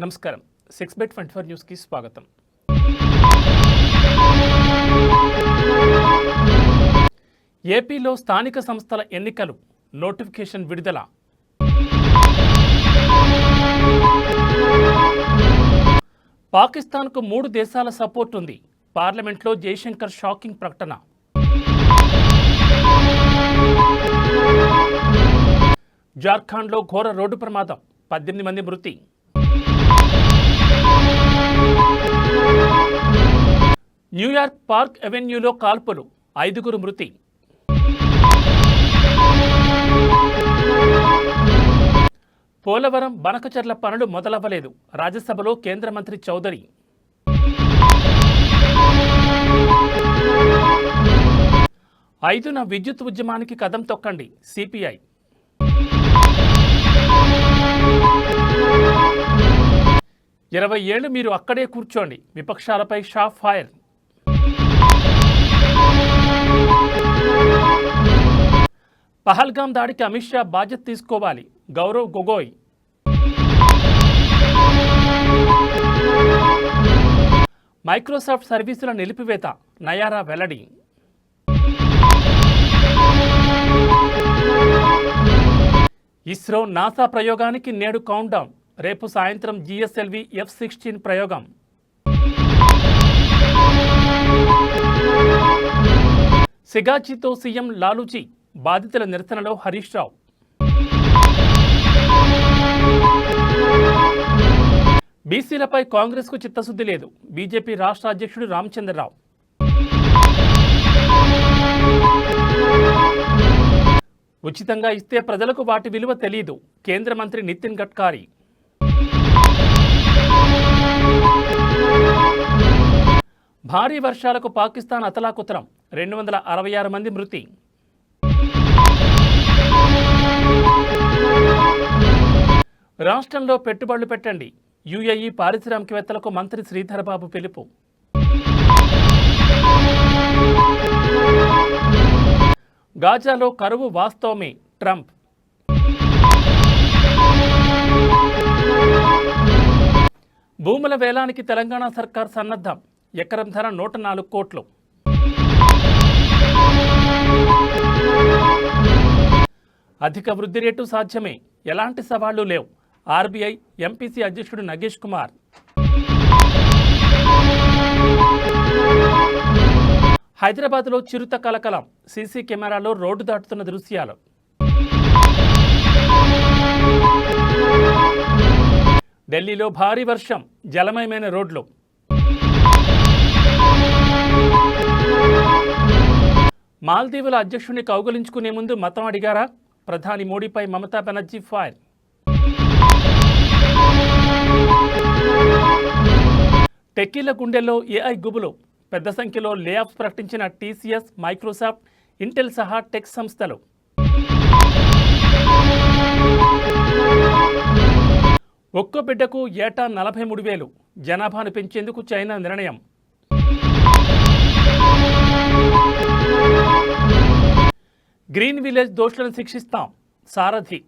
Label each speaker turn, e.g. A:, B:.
A: నమస్కారం 6/24 న్యూస్ కి స్వాగతం. ఏపీలో స్థానిక సంస్థల ఎన్నికలు నోటిఫికేషన్ విడుదల. పాకిస్తాన్కు 3 దేశాల సపోర్ట్ ఉంది. పార్లమెంట్లో జయశంకర్ షాకింగ్ ప్రకటన. జార్ఖండ్లో ఘోర రోడ్డు ప్రమాదం, 18 మంది మృతి. న్యూయార్క్ పార్క్ అవెన్యూలో కాల్పులు, 5గురు మృతి. పోలవరం బనకచర్ల పనులు మొదలవ్వలేదు, రాజ్యసభలో కేంద్ర మంత్రి చౌదరి. ఐదున విద్యుత్ ఉద్యమానికి కదం తొక్కండి, సిపిఐ. ఇరవై ఏళ్లు మీరు అక్కడే కూర్చోండి, విపక్షాలపై షా ఫైర్. పహల్గాం దాడికి అమిత్ షా బాధ్యత తీసుకోవాలి, గౌరవ్ గొగోయ్. మైక్రోసాఫ్ట్ సర్వీసుల నిలిపివేత, నయారా వెల్లడి. ఇస్రో నాసా ప్రయోగానికి నేడు కౌంట్డౌన్, రేపు సాయంత్రం జిఎస్ఎల్వి F-16 ప్రయోగం. సిగాచితో సీఎం లాలూచి, బాధితుల నిరసనలో హరీష్ రావు. బీసీలపై కాంగ్రెస్కు చిత్తశుద్ధి లేదు, బీజేపీ రాష్ట్ర అధ్యక్షుడు రామచంద్రరావు. ఉచితంగా ఇస్తే ప్రజలకు వాటి విలువ తెలీదు, కేంద్ర మంత్రి నితిన్ గడ్కరీ. భారీ వర్షాలకు పాకిస్తాన్ అతలాకుతలం, 266 మంది మృతి. రాష్ట్రంలో పెట్టుబడులు పెట్టండి, యుఏఈ పారిశ్రామికవేత్తలకు మంత్రి శ్రీధర్ బాబు పిలుపు. గాజాలో కరువు వాస్తవమే, ట్రంప్. భూముల వేలానికి తెలంగాణ సర్కార్ సన్నద్ధం, ఎకరం ధర 104 కోట్లు. అధిక వృద్ధి రేటు సాధ్యమే, ఎలాంటి సవాళ్లు లేవు, ఆర్బీఐ ఎంపీసీ అధ్యక్షుడు నగేష్ కుమార్. హైదరాబాద్లో చిరుత కలకలం, సీసీ కెమెరాలో రోడ్డు దాటుతున్న దృశ్యాలు. ఢిల్లీలో భారీ వర్షం, జలమయమైన రోడ్లు. మాల్దీవుల అధ్యక్షుడిని కౌగిలించుకునే ముందు మతం అడిగారా? ప్రధాని మోడీపై మమతా బెనర్జీ ఫైర్. టెక్కీల గుండెల్లో ఏఐ గుబులు, పెద్ద సంఖ్యలో లేఆఫ్స్ ప్రకటించిన టీసీఎస్, మైక్రోసాఫ్ట్, ఇంటెల్ సహా టెక్ సంస్థలు. ఒక్కో బిడ్డకు ఏటా 43,000, జనాభాను పెంచేందుకు చైనా నిర్ణయం. గ్రీన్ విలేజ్ దోషులను శిక్షిస్తాం, సారథి.